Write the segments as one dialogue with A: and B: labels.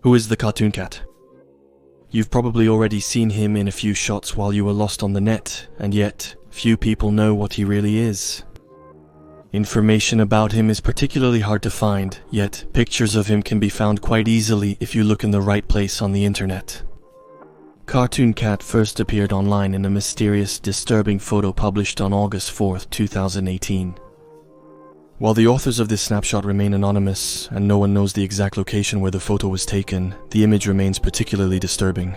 A: Who is the Cartoon Cat? You've probably already seen him in a few shots while you were lost on the net, and yet, few people know what he really is. Information about him is particularly hard to find, yet pictures of him can be found quite easily if you look in the right place on the internet. Cartoon Cat first appeared online in a mysterious, disturbing photo published on August 4th, 2018. While the authors of this snapshot remain anonymous, and no one knows the exact location where the photo was taken, the image remains particularly disturbing.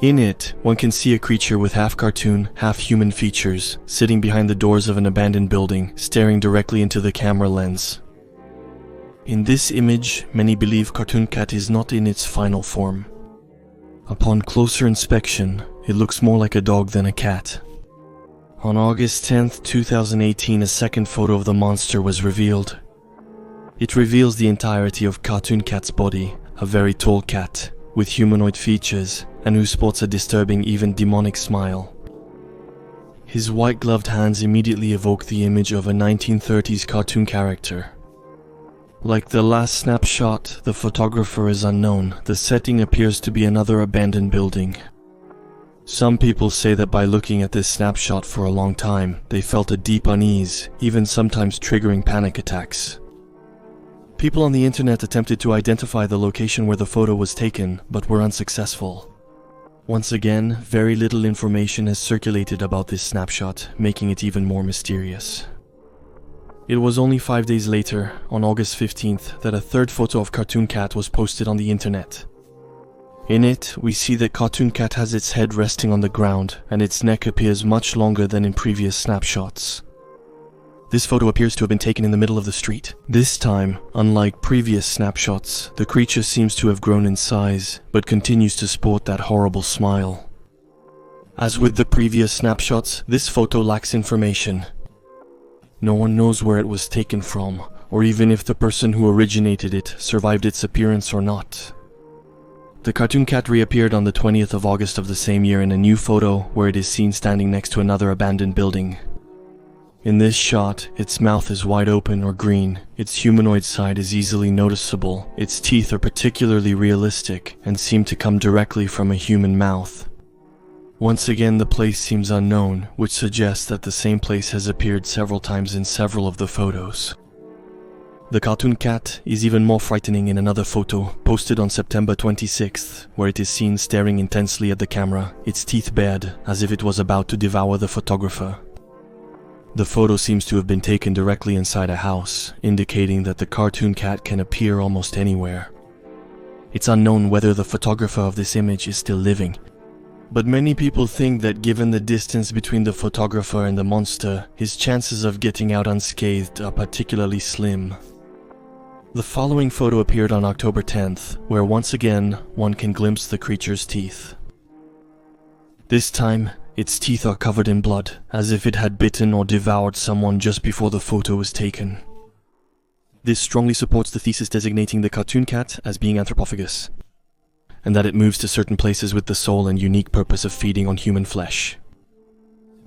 A: In it, one can see a creature with half-cartoon, half-human features, sitting behind the doors of an abandoned building, staring directly into the camera lens. In this image, many believe Cartoon Cat is not in its final form. Upon closer inspection, it looks more like a dog than a cat. On August 10th, 2018, a second photo of the monster was revealed. It reveals the entirety of Cartoon Cat's body, a very tall cat, with humanoid features, and who sports a disturbing, even demonic smile. His white-gloved hands immediately evoke the image of a 1930s cartoon character. Like the last snapshot, the photographer is unknown. The setting appears to be another abandoned building. Some people say that by looking at this snapshot for a long time, they felt a deep unease, even sometimes triggering panic attacks. People on the internet attempted to identify the location where the photo was taken, but were unsuccessful. Once again, very little information has circulated about this snapshot, making it even more mysterious. It was only 5 days later, on August 15th, that a third photo of Cartoon Cat was posted on the internet. In it, we see that Cartoon Cat has its head resting on the ground, and its neck appears much longer than in previous snapshots. This photo appears to have been taken in the middle of the street. This time, unlike previous snapshots, the creature seems to have grown in size, but continues to sport that horrible smile. As with the previous snapshots, this photo lacks information. No one knows where it was taken from, or even if the person who originated it survived its appearance or not. The Cartoon Cat reappeared on the 20th of August of the same year in a new photo where it is seen standing next to another abandoned building. In this shot, its mouth is wide open or green, its humanoid side is easily noticeable, its teeth are particularly realistic and seem to come directly from a human mouth. Once again, the place seems unknown, which suggests that the same place has appeared several times in several of the photos. The Cartoon Cat is even more frightening in another photo, posted on September 26th, where it is seen staring intensely at the camera, its teeth bared, as if it was about to devour the photographer. The photo seems to have been taken directly inside a house, indicating that the Cartoon Cat can appear almost anywhere. It's unknown whether the photographer of this image is still living, but many people think that given the distance between the photographer and the monster, his chances of getting out unscathed are particularly slim. The following photo appeared on October 10th, where once again, one can glimpse the creature's teeth. This time, its teeth are covered in blood, as if it had bitten or devoured someone just before the photo was taken. This strongly supports the thesis designating the Cartoon Cat as being anthropophagous, and that it moves to certain places with the sole and unique purpose of feeding on human flesh.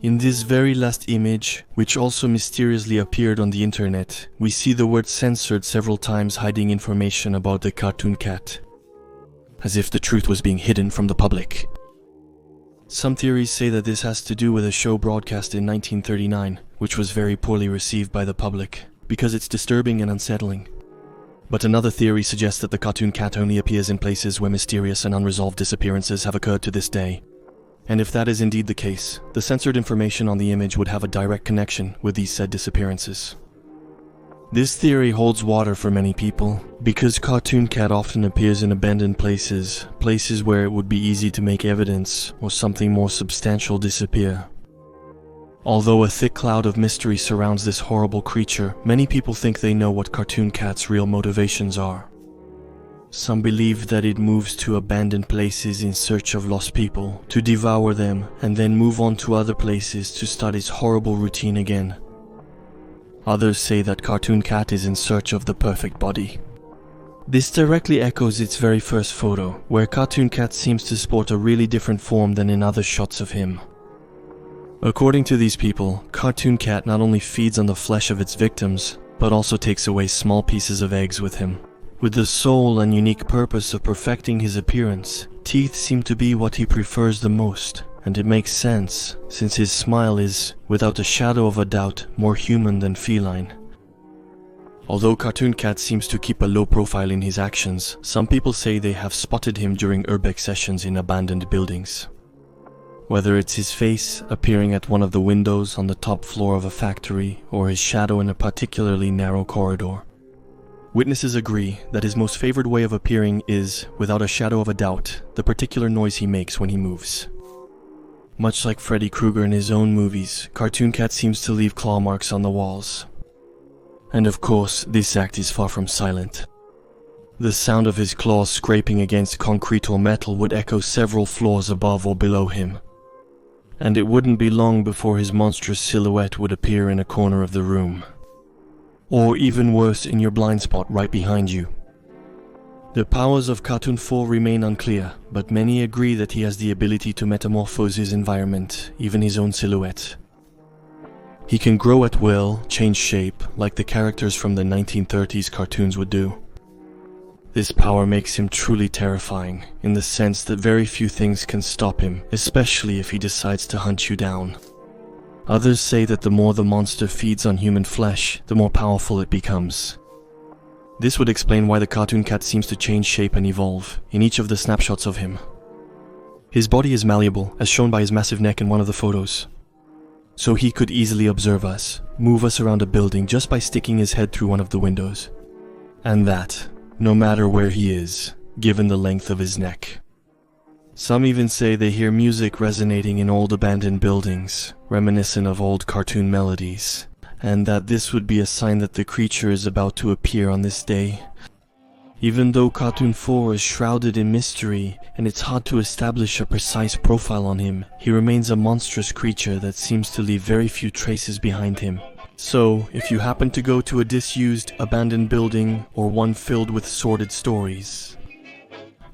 A: In this very last image, which also mysteriously appeared on the internet, we see the word censored several times, hiding information about the Cartoon Cat, as if the truth was being hidden from the public. Some theories say that this has to do with a show broadcast in 1939, which was very poorly received by the public, because it's disturbing and unsettling. But another theory suggests that the Cartoon Cat only appears in places where mysterious and unresolved disappearances have occurred to this day. And if that is indeed the case, the censored information on the image would have a direct connection with these said disappearances. This theory holds water for many people, because Cartoon Cat often appears in abandoned places, places where it would be easy to make evidence or something more substantial disappear. Although a thick cloud of mystery surrounds this horrible creature, many people think they know what Cartoon Cat's real motivations are. Some believe that it moves to abandoned places in search of lost people, to devour them, and then move on to other places to start its horrible routine again. Others say that Cartoon Cat is in search of the perfect body. This directly echoes its very first photo, where Cartoon Cat seems to sport a really different form than in other shots of him. According to these people, Cartoon Cat not only feeds on the flesh of its victims, but also takes away small pieces of eggs with him. With the sole and unique purpose of perfecting his appearance, teeth seem to be what he prefers the most, and it makes sense, since his smile is, without a shadow of a doubt, more human than feline. Although Cartoon Cat seems to keep a low profile in his actions, some people say they have spotted him during urbex sessions in abandoned buildings. Whether it's his face appearing at one of the windows on the top floor of a factory, or his shadow in a particularly narrow corridor. Witnesses agree that his most favored way of appearing is, without a shadow of a doubt, the particular noise he makes when he moves. Much like Freddy Krueger in his own movies, Cartoon Cat seems to leave claw marks on the walls. And of course, this act is far from silent. The sound of his claws scraping against concrete or metal would echo several floors above or below him. And it wouldn't be long before his monstrous silhouette would appear in a corner of the room. Or even worse, in your blind spot right behind you. The powers of Cartoon 4 remain unclear, but many agree that he has the ability to metamorphose his environment, even his own silhouette. He can grow at will, change shape, like the characters from the 1930s cartoons would do. This power makes him truly terrifying, in the sense that very few things can stop him, especially if he decides to hunt you down. Others say that the more the monster feeds on human flesh, the more powerful it becomes. This would explain why the Cartoon Cat seems to change shape and evolve, in each of the snapshots of him. His body is malleable, as shown by his massive neck in one of the photos. So he could easily observe us, move us around a building just by sticking his head through one of the windows. And that, no matter where he is, given the length of his neck. Some even say they hear music resonating in old abandoned buildings, reminiscent of old cartoon melodies, and that this would be a sign that the creature is about to appear on this day. Even though Cartoon 4 is shrouded in mystery, and it's hard to establish a precise profile on him, he remains a monstrous creature that seems to leave very few traces behind him. So, if you happen to go to a disused, abandoned building, or one filled with sordid stories,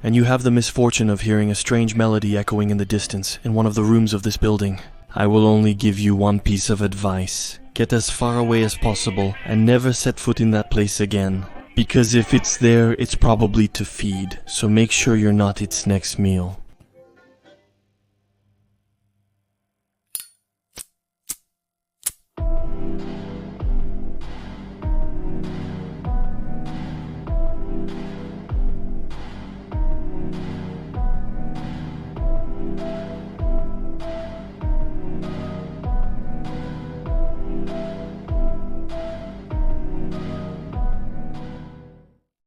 A: and you have the misfortune of hearing a strange melody echoing in the distance in one of the rooms of this building, I will only give you one piece of advice. Get as far away as possible, and never set foot in that place again. Because if it's there, it's probably to feed, so make sure you're not its next meal.